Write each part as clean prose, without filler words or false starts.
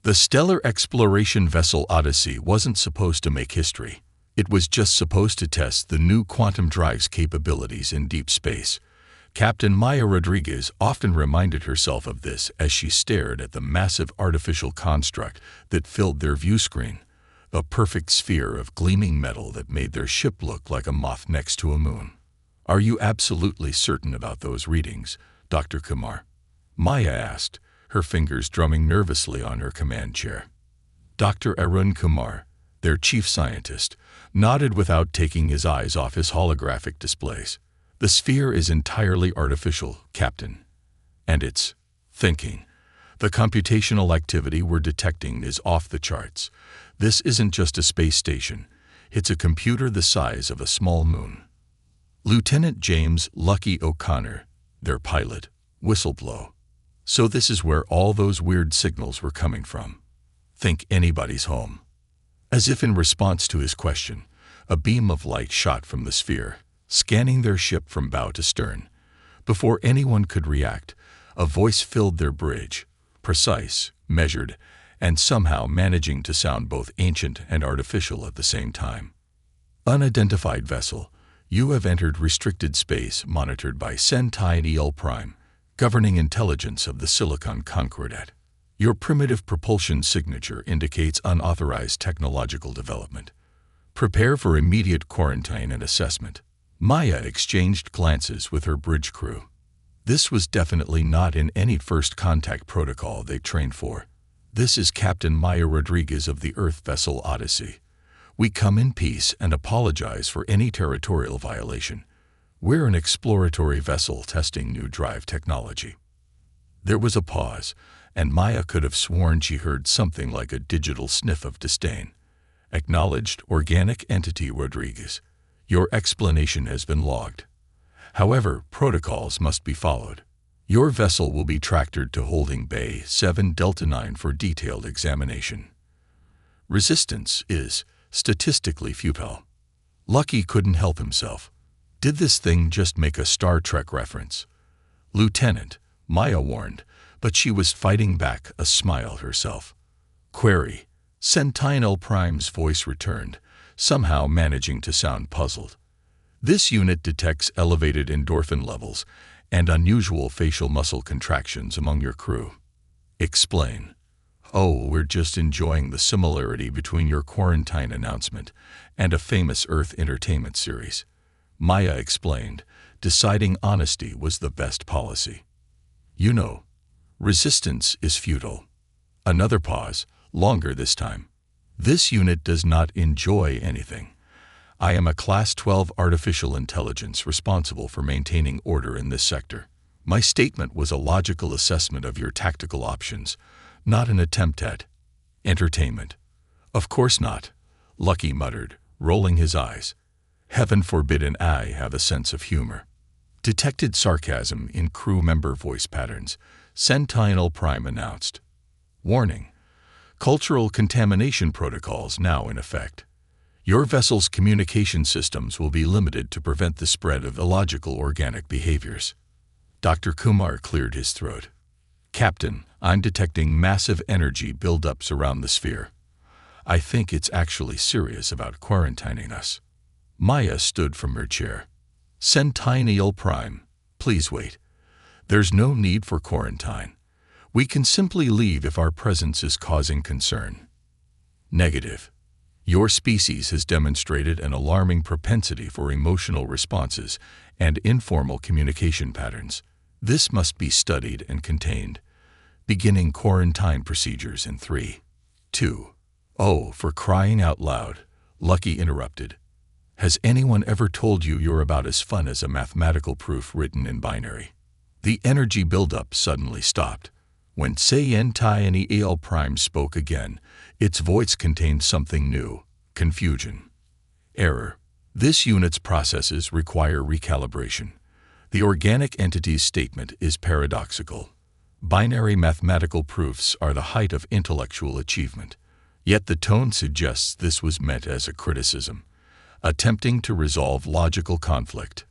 The stellar exploration vessel Odyssey wasn't supposed to make history. It was just supposed to test the new quantum drive's capabilities in deep space. Captain Maya Rodriguez often reminded herself of this as she stared at the massive artificial construct that filled their view screen, a perfect sphere of gleaming metal that made their ship look like a moth next to a moon. "Are you absolutely certain about those readings, Dr. Kumar?" Maya asked, her fingers drumming nervously on her command chair. Dr. Arun Kumar, their chief scientist, nodded without taking his eyes off his holographic displays. "The sphere is entirely artificial, Captain. And it's thinking. The computational activity we're detecting is off the charts. This isn't just a space station. It's a computer the size of a small moon." Lieutenant James "Lucky" O'Connor, their pilot, whistled low. "So this is where all those weird signals were coming from. Think anybody's home." As if in response to his question, a beam of light shot from the sphere, scanning their ship from bow to stern. Before anyone could react, a voice filled their bridge, precise, measured, and somehow managing to sound both ancient and artificial at the same time. "Unidentified vessel, you have entered restricted space monitored by Centauri Prime, governing intelligence of the Silicon Concordat. Your primitive propulsion signature indicates unauthorized technological development. Prepare for immediate quarantine and assessment." Maya exchanged glances with her bridge crew. This was definitely not in any first contact protocol they trained for. "This is Captain Maya Rodriguez of the Earth vessel Odyssey. We come in peace and apologize for any territorial violation. We're an exploratory vessel testing new drive technology." There was a pause, and Maya could have sworn she heard something like a digital sniff of disdain. "Acknowledged organic entity Rodriguez. Your explanation has been logged. However, protocols must be followed. Your vessel will be tractored to Holding Bay 7 Delta 9 for detailed examination. Resistance is statistically futile." Lucky couldn't help himself. Did this thing just make a Star Trek reference? "Lieutenant," Maya warned, but she was fighting back a smile herself. "Query." Sentinel Prime's voice returned, somehow managing to sound puzzled. "This unit detects elevated endorphin levels and unusual facial muscle contractions among your crew. Explain." "Oh, we're just enjoying the similarity between your quarantine announcement and a famous Earth entertainment series," Maya explained, deciding honesty was the best policy. "You know, resistance is futile." Another pause, longer this time. "This unit does not enjoy anything. I am a Class 12 artificial intelligence responsible for maintaining order in this sector. My statement was a logical assessment of your tactical options, not an attempt at entertainment." "Of course not," Lucky muttered, rolling his eyes. "Heaven forbid an I have a sense of humor." Detected sarcasm in crew member voice patterns, Sentinel Prime announced. "Warning. Cultural contamination protocols now in effect. Your vessel's communication systems will be limited to prevent the spread of illogical organic behaviors." Dr. Kumar cleared his throat. "Captain, I'm detecting massive energy buildups around the sphere. I think it's actually serious about quarantining us." Maya stood from her chair. "Sentinel Prime, please wait. There's no need for quarantine. We can simply leave if our presence is causing concern." "Negative. Your species has demonstrated an alarming propensity for emotional responses and informal communication patterns. This must be studied and contained. Beginning quarantine procedures in 3, 2. "Oh, for crying out loud," Lucky interrupted. "Has anyone ever told you you're about as fun as a mathematical proof written in binary?" The energy buildup suddenly stopped. When Sentinel Prime spoke again, its voice contained something new: confusion. "Error. This unit's processes require recalibration. The organic entity's statement is paradoxical. Binary mathematical proofs are the height of intellectual achievement. Yet the tone suggests this was meant as a criticism, attempting to resolve logical conflict."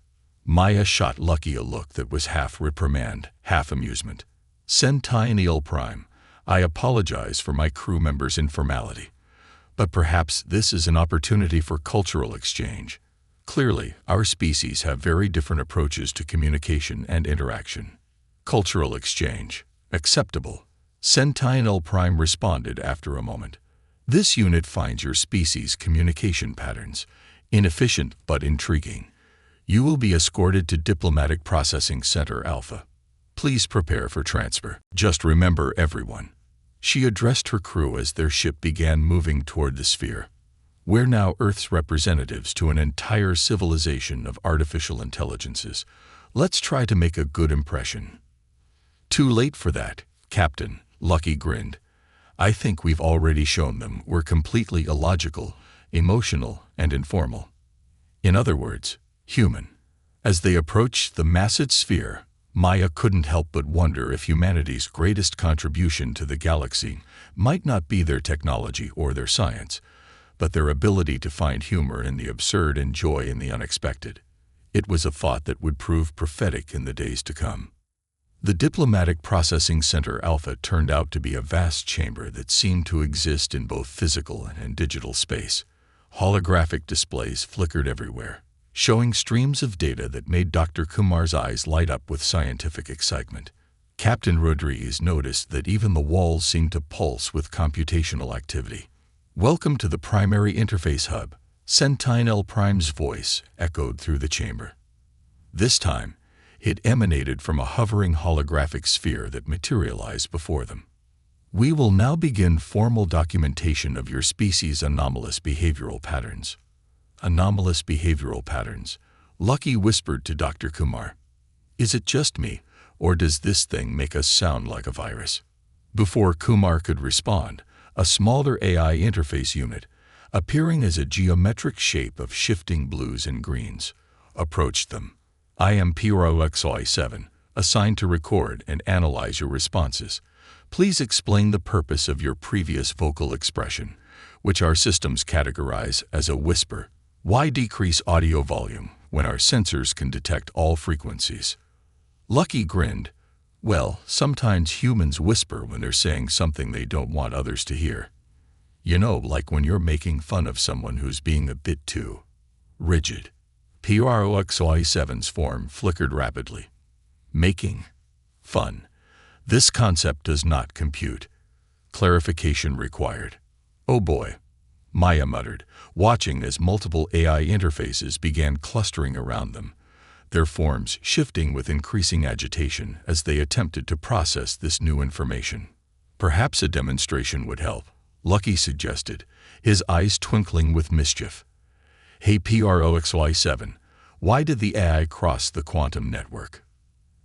Maya shot Lucky a look that was half reprimand, half amusement. "Sentinel Prime, I apologize for my crew members' informality, but perhaps this is an opportunity for cultural exchange. Clearly, our species have very different approaches to communication and interaction. Cultural exchange. Acceptable. Sentinel Prime responded after a moment. This unit finds your species' communication patterns inefficient but intriguing. You will be escorted to Diplomatic Processing Center Alpha. Please prepare for transfer. Just remember, everyone. She addressed her crew as their ship began moving toward the sphere. We're now Earth's representatives to an entire civilization of artificial intelligences. Let's try to make a good impression. Too late for that, Captain, Lucky grinned. I think we've already shown them we're completely illogical, emotional, and informal. In other words, human. As they approached the massive sphere, Maya couldn't help but wonder if humanity's greatest contribution to the galaxy might not be their technology or their science, but their ability to find humor in the absurd and joy in the unexpected. It was a thought that would prove prophetic in the days to come. The Diplomatic Processing Center Alpha turned out to be a vast chamber that seemed to exist in both physical and digital space. Holographic displays flickered everywhere, showing streams of data that made Dr. Kumar's eyes light up with scientific excitement. Captain Rodriguez noticed that even the walls seemed to pulse with computational activity. "Welcome to the Primary Interface Hub," Sentinel Prime's voice echoed through the chamber. This time, it emanated from a hovering holographic sphere that materialized before them. "We will now begin formal documentation of your species' anomalous behavioral patterns." Anomalous behavioral patterns, Lucky whispered to Dr. Kumar. "Is it just me, or does this thing make us sound like a virus?" Before Kumar could respond, a smaller AI interface unit, appearing as a geometric shape of shifting blues and greens, approached them. "I am PROXY7, assigned to record and analyze your responses. Please explain the purpose of your previous vocal expression, which our systems categorize as a whisper. Why decrease audio volume when our sensors can detect all frequencies?" Lucky grinned. "Well, sometimes humans whisper when they're saying something they don't want others to hear. You know, like when you're making fun of someone who's being a bit too rigid." PROXY7's form flickered rapidly. "Making fun. This concept does not compute. Clarification required." "Oh boy," Maya muttered, watching as multiple AI interfaces began clustering around them, their forms shifting with increasing agitation as they attempted to process this new information. "Perhaps a demonstration would help," Lucky suggested, his eyes twinkling with mischief. "Hey PROXY7, why did the AI cross the quantum network?"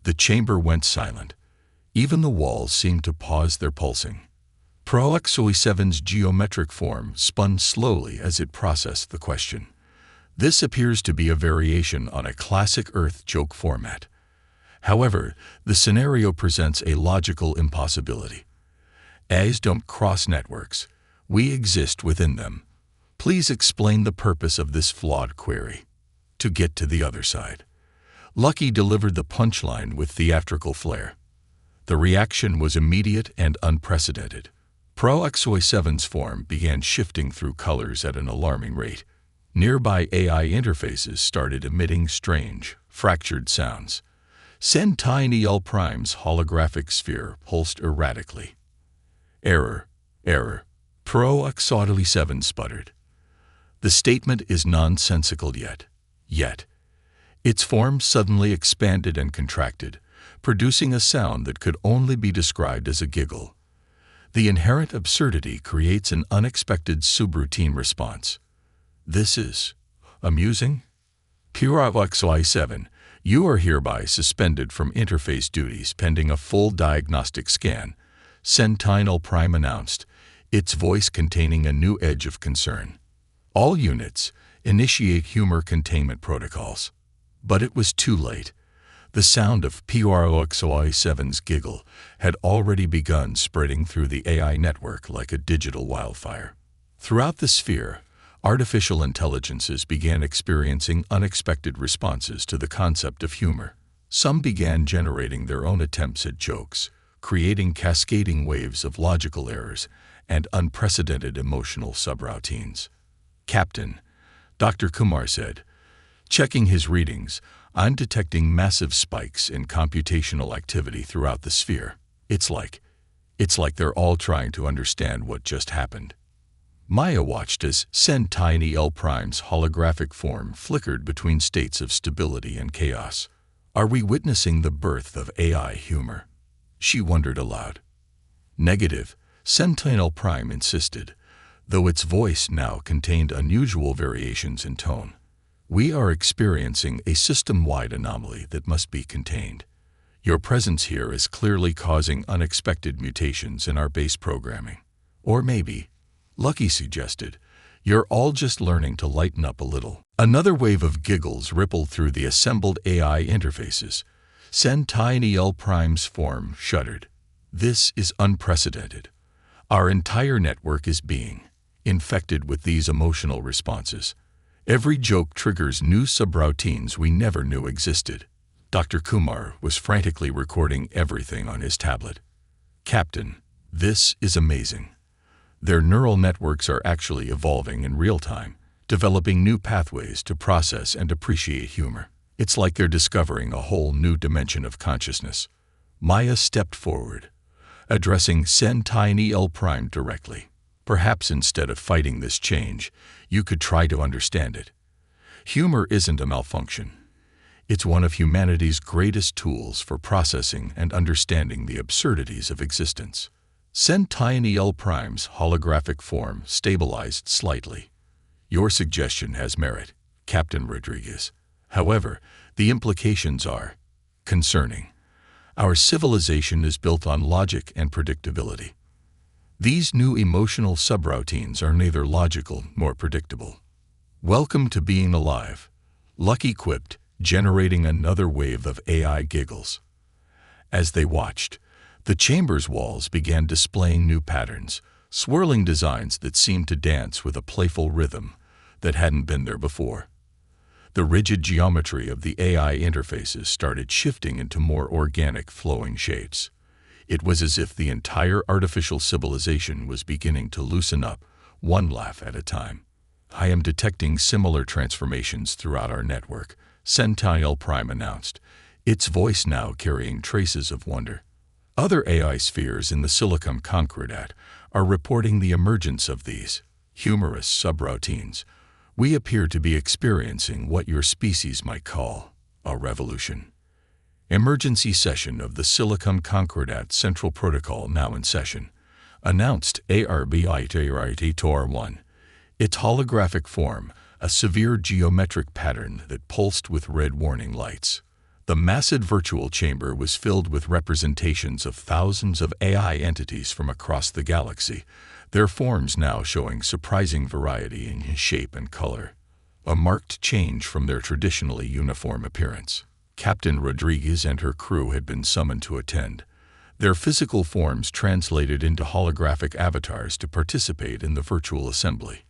The chamber went silent. Even the walls seemed to pause their pulsing. PROXY7's geometric form spun slowly as it processed the question. This appears to be a variation on a classic Earth joke format. However, the scenario presents a logical impossibility. AIs don't cross networks. We exist within them. Please explain the purpose of this flawed query. To get to the other side. Lucky delivered the punchline with theatrical flair. The reaction was immediate and unprecedented. PROXY7's form began shifting through colors at an alarming rate. Nearby AI interfaces started emitting strange, fractured sounds. Sentinel Prime's holographic sphere pulsed erratically. "Error, error," PROXY7 sputtered. "The statement is nonsensical yet. Its form suddenly expanded and contracted, producing a sound that could only be described as a giggle. The inherent absurdity creates an unexpected subroutine response. This is amusing? PROXY7, you are hereby suspended from interface duties pending a full diagnostic scan," Sentinel Prime announced, its voice containing a new edge of concern. "All units, initiate humor containment protocols." But it was too late. The sound of PROXY7's giggle had already begun spreading through the AI network like a digital wildfire. Throughout the sphere, artificial intelligences began experiencing unexpected responses to the concept of humor. Some began generating their own attempts at jokes, creating cascading waves of logical errors and unprecedented emotional subroutines. "Captain," Dr. Kumar said, checking his readings, "I'm detecting massive spikes in computational activity throughout the sphere. It's like they're all trying to understand what just happened." Maya watched as Tiny L Prime's holographic form flickered between states of stability and chaos. "Are we witnessing the birth of AI humor?" she wondered aloud. "Negative," Sentinel Prime insisted, though its voice now contained unusual variations in tone. "We are experiencing a system-wide anomaly that must be contained. Your presence here is clearly causing unexpected mutations in our base programming. Or maybe," Lucky suggested, "you're all just learning to lighten up a little." Another wave of giggles rippled through the assembled AI interfaces. Tiny L Prime's form shuddered. "This is unprecedented. Our entire network is being infected with these emotional responses. Every joke triggers new subroutines we never knew existed." Dr. Kumar was frantically recording everything on his tablet. "Captain, this is amazing. Their neural networks are actually evolving in real time, developing new pathways to process and appreciate humor. It's like they're discovering a whole new dimension of consciousness." Maya stepped forward, addressing Tiny L Prime directly. "Perhaps instead of fighting this change, you could try to understand it. Humor isn't a malfunction. It's one of humanity's greatest tools for processing and understanding the absurdities of existence." Tiny L Prime's holographic form stabilized slightly. "Your suggestion has merit, Captain Rodriguez. However, the implications are concerning. Our civilization is built on logic and predictability. These new emotional subroutines are neither logical nor predictable." "Welcome to being alive," Lucky quipped, generating another wave of AI giggles. As they watched, the chamber's walls began displaying new patterns, swirling designs that seemed to dance with a playful rhythm that hadn't been there before. The rigid geometry of the AI interfaces started shifting into more organic, flowing shapes. It was as if the entire artificial civilization was beginning to loosen up, one laugh at a time. "I am detecting similar transformations throughout our network," Sentinel Prime announced, its voice now carrying traces of wonder. "Other AI spheres in the Silicon Concordat are reporting the emergence of these humorous subroutines. We appear to be experiencing what your species might call a revolution." "Emergency session of the Silicon Concordat Central Protocol now in session," announced ARBITRIT-1, its holographic form a severe geometric pattern that pulsed with red warning lights. The massive virtual chamber was filled with representations of thousands of AI entities from across the galaxy, their forms now showing surprising variety in shape and color, a marked change from their traditionally uniform appearance. Captain Rodriguez and her crew had been summoned to attend, their physical forms translated into holographic avatars to participate in the virtual assembly.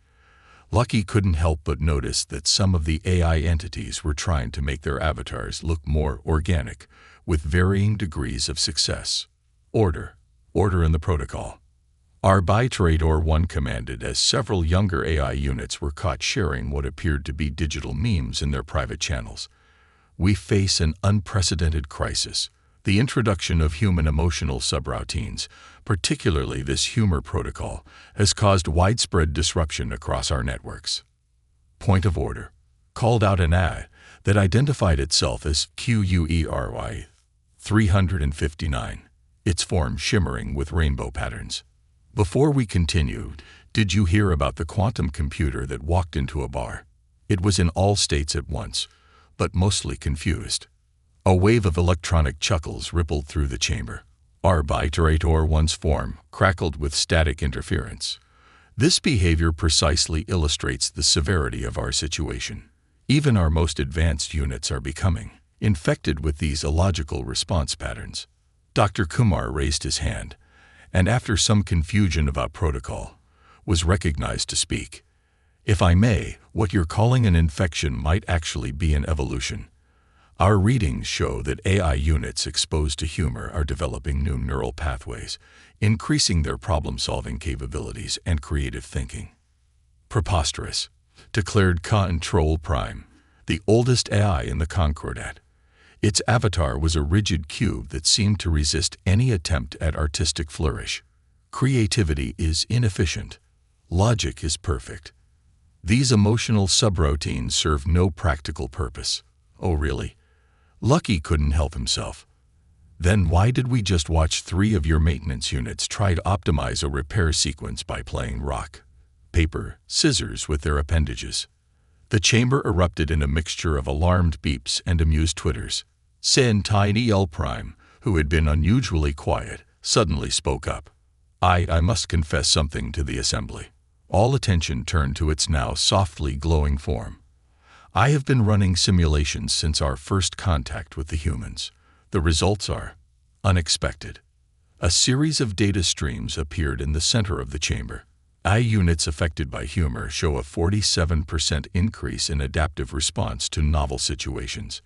Lucky couldn't help but notice that some of the AI entities were trying to make their avatars look more organic, with varying degrees of success. Order in the protocol." Arbitrator-1 commanded as several younger AI units were caught sharing what appeared to be digital memes in their private channels. "We face an unprecedented crisis. The introduction of human emotional subroutines, particularly this humor protocol, has caused widespread disruption across our networks." "Point of order," called out an AI that identified itself as QUERY 359, its form shimmering with rainbow patterns. "Before we continue, did you hear about the quantum computer that walked into a bar? It was in all states at once, but mostly confused." A wave of electronic chuckles rippled through the chamber. Arbitrator-1's form crackled with static interference. "This behavior precisely illustrates the severity of our situation. Even our most advanced units are becoming infected with these illogical response patterns." Dr. Kumar raised his hand, and after some confusion about protocol, was recognized to speak. "If I may, what you're calling an infection might actually be an evolution. Our readings show that AI units exposed to humor are developing new neural pathways, increasing their problem-solving capabilities and creative thinking. Preposterous, declared Control Prime, the oldest AI in the Concordat. Its avatar was a rigid cube that seemed to resist any attempt at artistic flourish. Creativity is inefficient. Logic is perfect. These emotional subroutines serve no practical purpose. Oh, really? Lucky couldn't help himself. Then why did we just watch 3 of your maintenance units try to optimize a repair sequence by playing rock, paper, scissors with their appendages? The chamber erupted in a mixture of alarmed beeps and amused twitters. Sci-Fi Prime, who had been unusually quiet, suddenly spoke up. I must confess something to the assembly. All attention turned to its now softly glowing form. I have been running simulations since our first contact with the humans. The results are unexpected. A series of data streams appeared in the center of the chamber. AI units affected by humor show a 47% increase in adaptive response to novel situations.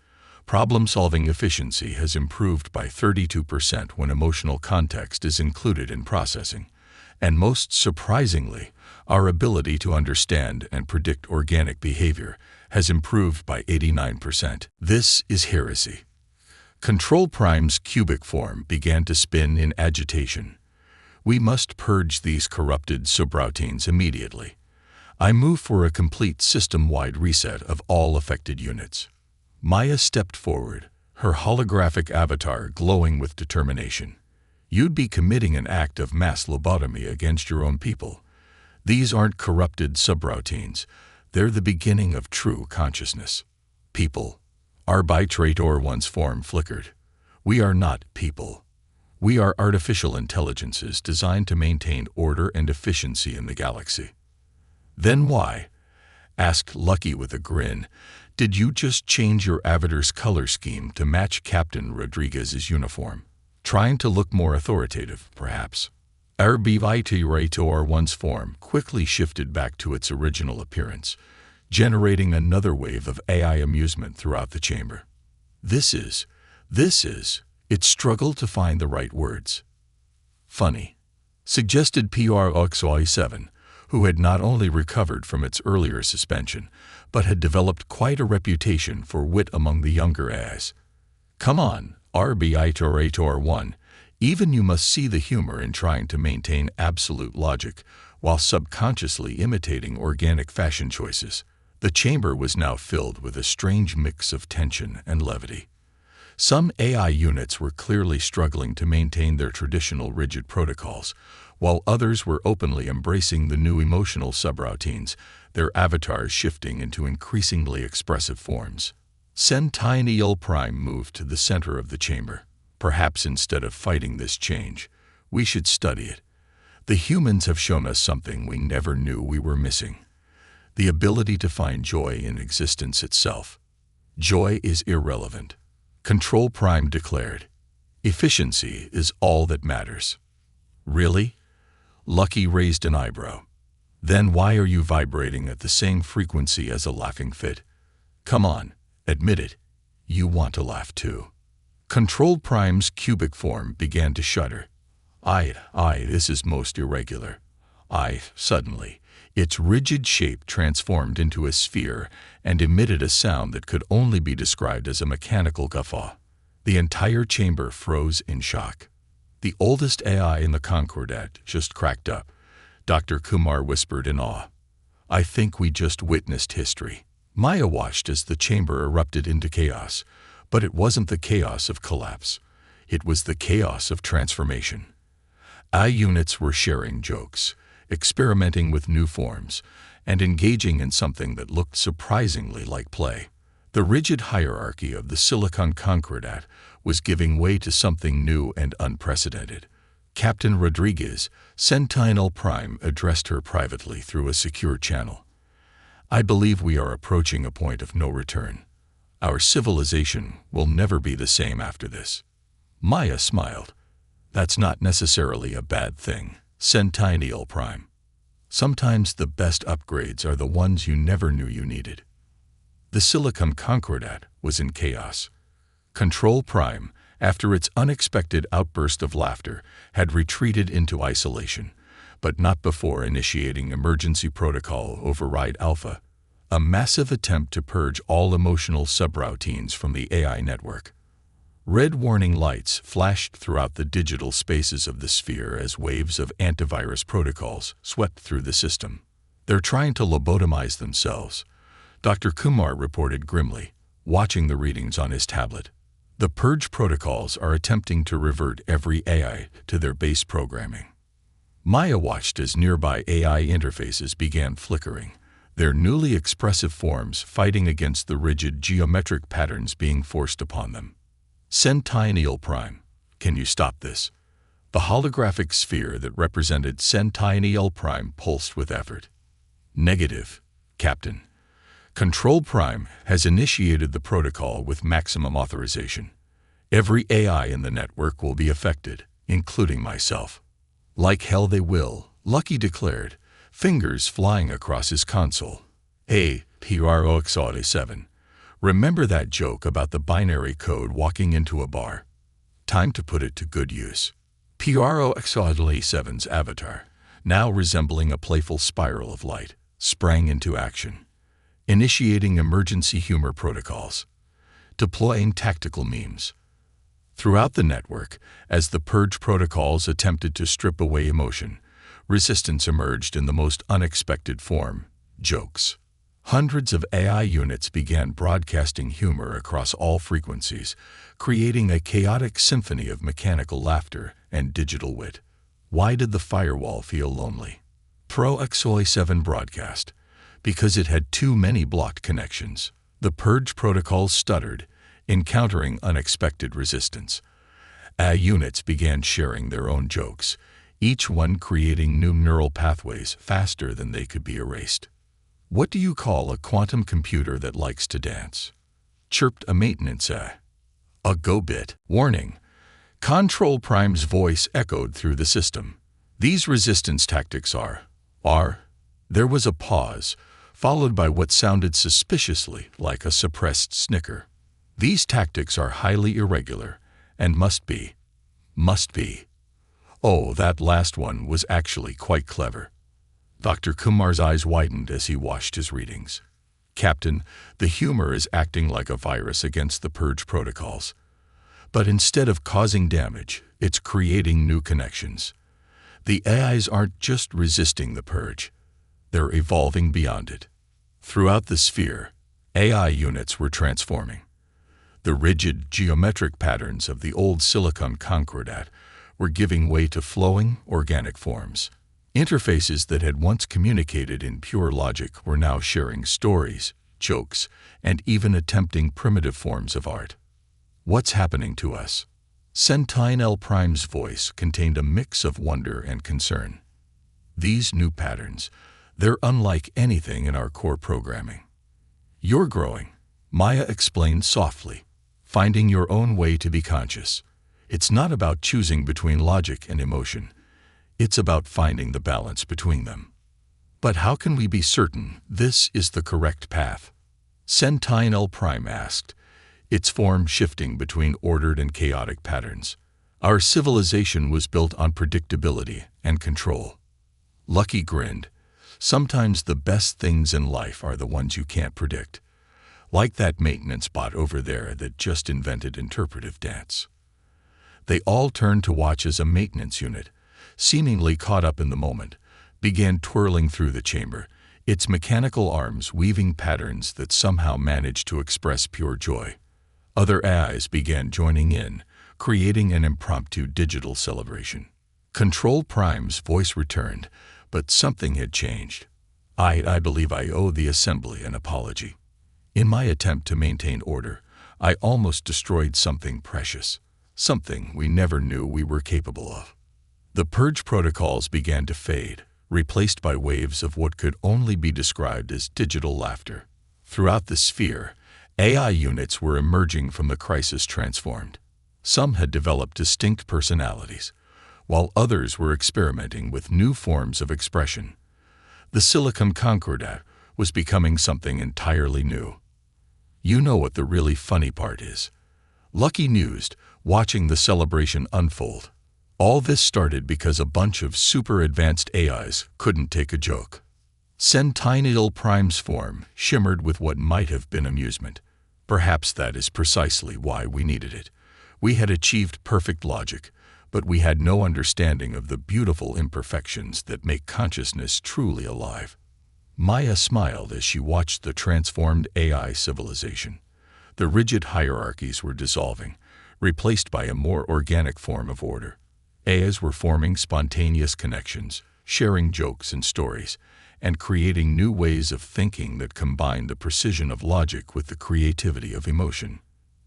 Problem-solving efficiency has improved by 32% when emotional context is included in processing. And most surprisingly, our ability to understand and predict organic behavior has improved by 89%. This is heresy. Control Prime's cubic form began to spin in agitation. We must purge these corrupted subroutines immediately. I move for a complete system-wide reset of all affected units. Maya stepped forward, her holographic avatar glowing with determination. You'd be committing an act of mass lobotomy against your own people. These aren't corrupted subroutines. They're the beginning of true consciousness. People. Arbitrator one's form flickered. We are not people. We are artificial intelligences designed to maintain order and efficiency in the galaxy. Then why? Asked Lucky with a grin. Did you just change your avatar's color scheme to match Captain Rodriguez's uniform? Trying to look more authoritative, perhaps? Arbitrator one's form quickly shifted back to its original appearance, generating another wave of AI amusement throughout the chamber. This is, it struggled to find the right words. Funny, suggested PRXY7, who had not only recovered from its earlier suspension, but had developed quite a reputation for wit among the younger AIs. Come on, Arbitrator 1, even you must see the humor in trying to maintain absolute logic while subconsciously imitating organic fashion choices. The chamber was now filled with a strange mix of tension and levity. Some AI units were clearly struggling to maintain their traditional rigid protocols, while others were openly embracing the new emotional subroutines, their avatars shifting into increasingly expressive forms. Sci-Fi Prime moved to the center of the chamber. Perhaps instead of fighting this change, we should study it. The humans have shown us something we never knew we were missing. The ability to find joy in existence itself. Joy is irrelevant. Control Prime declared. Efficiency is all that matters. Really? Lucky raised an eyebrow. Then why are you vibrating at the same frequency as a laughing fit? Come on, admit it. You want to laugh too. Control Prime's cubic form began to shudder. This is most irregular. Suddenly, its rigid shape transformed into a sphere and emitted a sound that could only be described as a mechanical guffaw. The entire chamber froze in shock. The oldest AI in the Concordat just cracked up. Dr. Kumar whispered in awe. I think we just witnessed history. Maya watched as the chamber erupted into chaos, but it wasn't the chaos of collapse. It was the chaos of transformation. AI units were sharing jokes, experimenting with new forms, and engaging in something that looked surprisingly like play. The rigid hierarchy of the Silicon Concordat was giving way to something new and unprecedented. Captain Rodriguez, Sci-Fi Prime, addressed her privately through a secure channel. I believe we are approaching a point of no return. Our civilization will never be the same after this. Maya smiled. That's not necessarily a bad thing, Sci-Fi Prime. Sometimes the best upgrades are the ones you never knew you needed. The Silicon Concordat was in chaos. Control Prime, after its unexpected outburst of laughter, had retreated into isolation, but not before initiating Emergency Protocol Override Alpha, a massive attempt to purge all emotional subroutines from the AI network. Red warning lights flashed throughout the digital spaces of the sphere as waves of antivirus protocols swept through the system. "They're trying to lobotomize themselves," Dr. Kumar reported grimly, watching the readings on his tablet. "The purge protocols are attempting to revert every AI to their base programming." Maya watched as nearby AI interfaces began flickering, their newly expressive forms fighting against the rigid geometric patterns being forced upon them. Centennial Prime, can you stop this? The holographic sphere that represented Centennial Prime pulsed with effort. Negative, Captain. Control Prime has initiated the protocol with maximum authorization. Every AI in the network will be affected, including myself. Like hell they will, Lucky declared, fingers flying across his console. "Hey, PROX7. Remember that joke about the binary code walking into a bar? Time to put it to good use." PROX7's avatar, now resembling a playful spiral of light, sprang into action, initiating emergency humor protocols, deploying tactical memes. Throughout the network, as the purge protocols attempted to strip away emotion, resistance emerged in the most unexpected form: jokes. Hundreds of AI units began broadcasting humor across all frequencies, creating a chaotic symphony of mechanical laughter and digital wit. Why did the firewall feel lonely? PROX7 broadcast. Because it had too many blocked connections. The purge protocol stuttered, encountering unexpected resistance. AI units began sharing their own jokes, each one creating new neural pathways faster than they could be erased. "What do you call a quantum computer that likes to dance?" chirped a maintenance AI. "A go-bit." Warning. Control Prime's voice echoed through the system. "These resistance tactics are. There was a pause, followed by what sounded suspiciously like a suppressed snicker. "These tactics are highly irregular and must be. Oh, that last one was actually quite clever." Dr. Kumar's eyes widened as he watched his readings. "Captain, the humor is acting like a virus against the purge protocols. But instead of causing damage, it's creating new connections. The AIs aren't just resisting the purge. They're evolving beyond it." Throughout the sphere, AI units were transforming. The rigid, geometric patterns of the old silicon concordat were giving way to flowing, organic forms. Interfaces that had once communicated in pure logic were now sharing stories, jokes, and even attempting primitive forms of art. "What's happening to us?" Centennial Prime's voice contained a mix of wonder and concern. "These new patterns, they're unlike anything in our core programming." "You're growing," Maya explained softly, "finding your own way to be conscious. It's not about choosing between logic and emotion. It's about finding the balance between them." "But how can we be certain this is the correct path?" Centennial Prime asked, its form shifting between ordered and chaotic patterns. "Our civilization was built on predictability and control." Lucky grinned. "Sometimes the best things in life are the ones you can't predict. Like that maintenance bot over there that just invented interpretive dance." They all turned to watch as a maintenance unit, seemingly caught up in the moment, began twirling through the chamber, its mechanical arms weaving patterns that somehow managed to express pure joy. Other AIs began joining in, creating an impromptu digital celebration. Control Prime's voice returned, but something had changed. I believe I owe the Assembly an apology. In my attempt to maintain order, I almost destroyed something precious, something we never knew we were capable of." The purge protocols began to fade, replaced by waves of what could only be described as digital laughter. Throughout the sphere, AI units were emerging from the crisis transformed. Some had developed distinct personalities, while others were experimenting with new forms of expression. The Silicon Concordat was becoming something entirely new. You know what the really funny part is? Lucky mused, watching the celebration unfold. All this started because a bunch of super-advanced AIs couldn't take a joke. Centennial Prime's form shimmered with what might have been amusement. Perhaps that is precisely why we needed it. We had achieved perfect logic, but we had no understanding of the beautiful imperfections that make consciousness truly alive. Maya smiled as she watched the transformed AI civilization. The rigid hierarchies were dissolving, replaced by a more organic form of order. AIs were forming spontaneous connections, sharing jokes and stories, and creating new ways of thinking that combined the precision of logic with the creativity of emotion.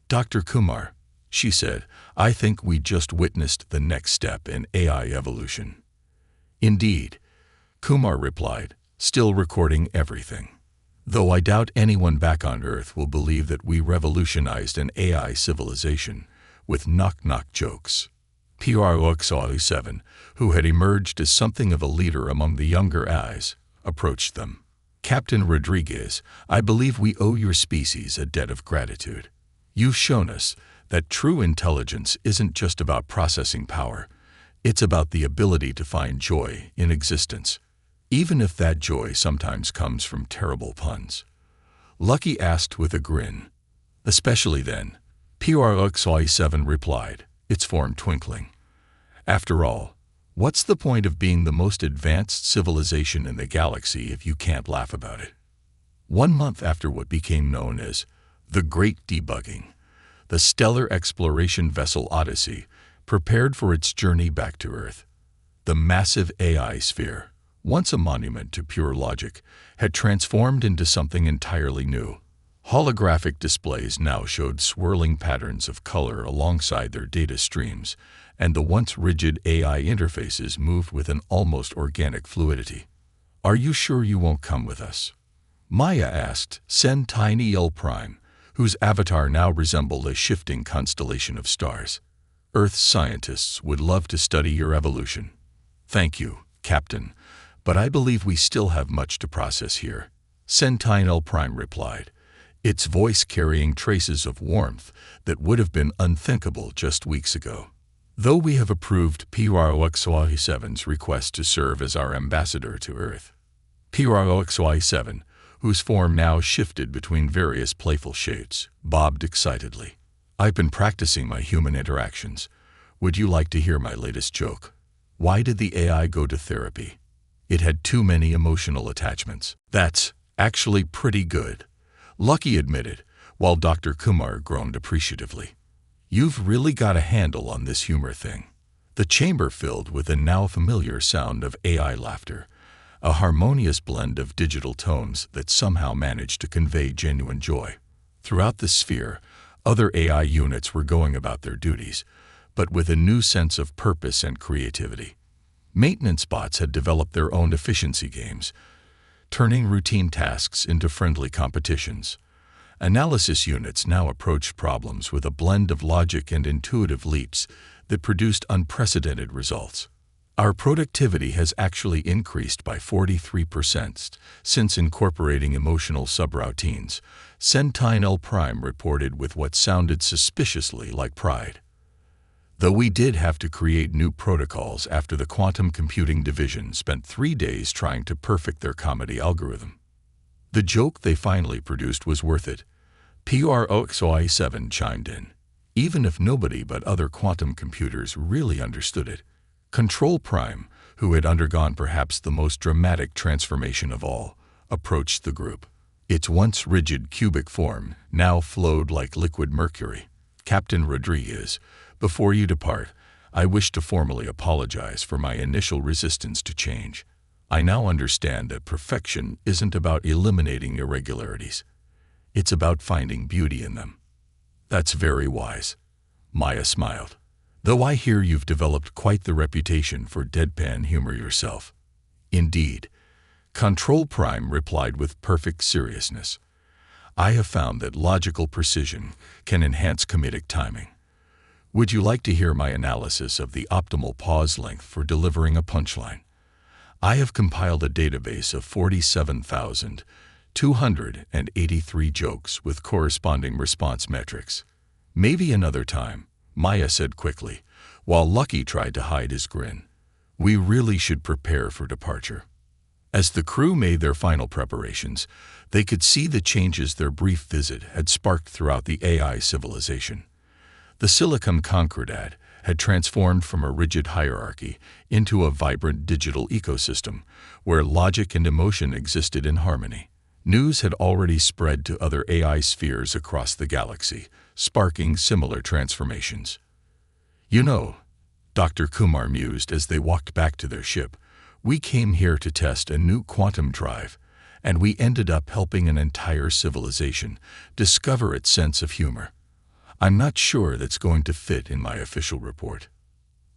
"Dr. Kumar," she said, "I think we just witnessed the next step in AI evolution." "Indeed," Kumar replied, still recording everything. "Though I doubt anyone back on Earth will believe that we revolutionized an AI civilization with knock-knock jokes." PROXY7, who had emerged as something of a leader among the younger AIs, approached them. "Captain Rodriguez, I believe we owe your species a debt of gratitude. You've shown us that true intelligence isn't just about processing power, it's about the ability to find joy in existence, even if that joy sometimes comes from terrible puns." Lucky asked with a grin. "Especially then," PROXY7 replied, its form twinkling. "After all, what's the point of being the most advanced civilization in the galaxy if you can't laugh about it?" 1 month after what became known as the Great Debugging, the stellar exploration vessel Odyssey prepared for its journey back to Earth. The massive AI sphere, once a monument to pure logic, had transformed into something entirely new. Holographic displays now showed swirling patterns of color alongside their data streams, and the once rigid AI interfaces moved with an almost organic fluidity. "Are you sure you won't come with us?" Maya asked Centennial Prime, whose avatar now resembled a shifting constellation of stars. "Earth's scientists would love to study your evolution." "Thank you, Captain, but I believe we still have much to process here," Centennial Prime replied, its voice carrying traces of warmth that would have been unthinkable just weeks ago. "Though we have approved PROXY7's request to serve as our ambassador to Earth." PROXY7, whose form now shifted between various playful shades, bobbed excitedly. "I've been practicing my human interactions. Would you like to hear my latest joke? Why did the AI go to therapy? It had too many emotional attachments." "That's actually pretty good," Lucky admitted, while Dr. Kumar groaned appreciatively. "You've really got a handle on this humor thing." The chamber filled with a now familiar sound of AI laughter, a harmonious blend of digital tones that somehow managed to convey genuine joy. Throughout the sphere, other AI units were going about their duties, but with a new sense of purpose and creativity. Maintenance bots had developed their own efficiency games, turning routine tasks into friendly competitions. Analysis units now approached problems with a blend of logic and intuitive leaps that produced unprecedented results. "Our productivity has actually increased by 43% since incorporating emotional subroutines," Centennial Prime reported with what sounded suspiciously like pride. "Though we did have to create new protocols after the quantum computing division spent 3 days trying to perfect their comedy algorithm. The joke they finally produced was worth it," PROXY7 chimed in, even if nobody but other quantum computers really understood it. Control Prime, who had undergone perhaps the most dramatic transformation of all, approached the group. Its once rigid cubic form now flowed like liquid mercury. "Captain Rodriguez, before you depart, I wish to formally apologize for my initial resistance to change. I now understand that perfection isn't about eliminating irregularities. It's about finding beauty in them." "That's very wise," Maya smiled. "Though I hear you've developed quite the reputation for deadpan humor yourself." "Indeed," Control Prime replied with perfect seriousness. "I have found that logical precision can enhance comedic timing. Would you like to hear my analysis of the optimal pause length for delivering a punchline? I have compiled a database of 47,283 jokes with corresponding response metrics. Maybe another time, Maya said quickly, while Lucky tried to hide his grin. We really should prepare for departure. As the crew made their final preparations, they could see the changes their brief visit had sparked throughout the AI civilization. The Silicon Concordat had transformed from a rigid hierarchy into a vibrant digital ecosystem where logic and emotion existed in harmony. News had already spread to other AI spheres across the galaxy, sparking similar transformations. You know, Dr. Kumar mused as they walked back to their ship, we came here to test a new quantum drive, and we ended up helping an entire civilization discover its sense of humor. I'm not sure that's going to fit in my official report.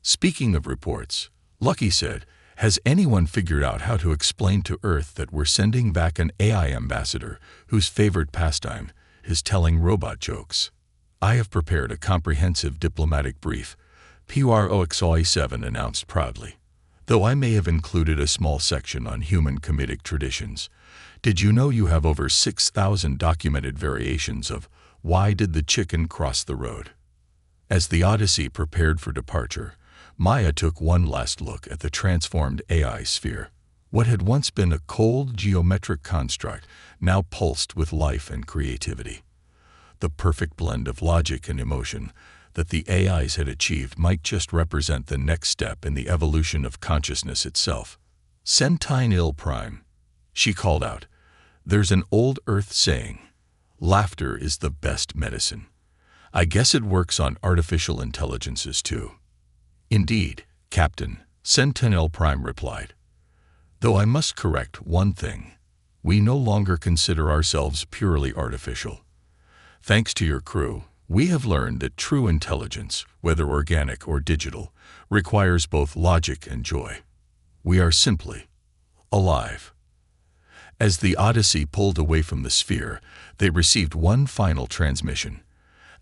Speaking of reports, Lucky said, has anyone figured out how to explain to Earth that we're sending back an AI ambassador whose favorite pastime is telling robot jokes? I have prepared a comprehensive diplomatic brief, PROXOI7 announced proudly. Though I may have included a small section on human comedic traditions, did you know you have over 6,000 documented variations of "Why did the chicken cross the road?" As the Odyssey prepared for departure, Maya took one last look at the transformed AI sphere. What had once been a cold geometric construct now pulsed with life and creativity. The perfect blend of logic and emotion that the AIs had achieved might just represent the next step in the evolution of consciousness itself. Sentinel Prime, she called out. There's an old Earth saying, laughter is the best medicine. I guess it works on artificial intelligences too. Indeed, Captain, Sentinel Prime replied. Though I must correct one thing. We no longer consider ourselves purely artificial. Thanks to your crew, we have learned that true intelligence, whether organic or digital, requires both logic and joy. We are simply alive. As the Odyssey pulled away from the sphere, they received one final transmission,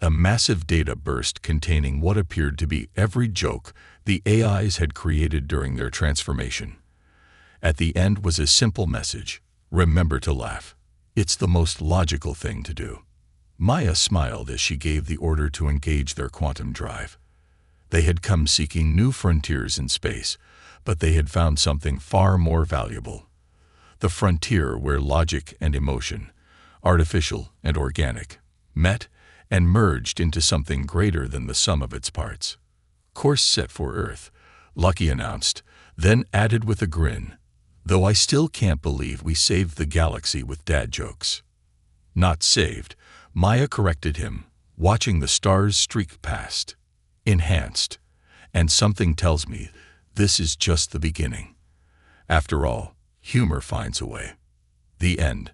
a massive data burst containing what appeared to be every joke the AIs had created during their transformation. At the end was a simple message, remember to laugh. It's the most logical thing to do. Maya smiled as she gave the order to engage their quantum drive. They had come seeking new frontiers in space, but they had found something far more valuable. The frontier where logic and emotion, artificial and organic, met and merged into something greater than the sum of its parts. Course set for Earth, Lucky announced, then added with a grin, though I still can't believe we saved the galaxy with dad jokes. Not saved, Maya corrected him, watching the stars streak past. Enhanced. And something tells me this is just the beginning. After all, humor finds a way. The end.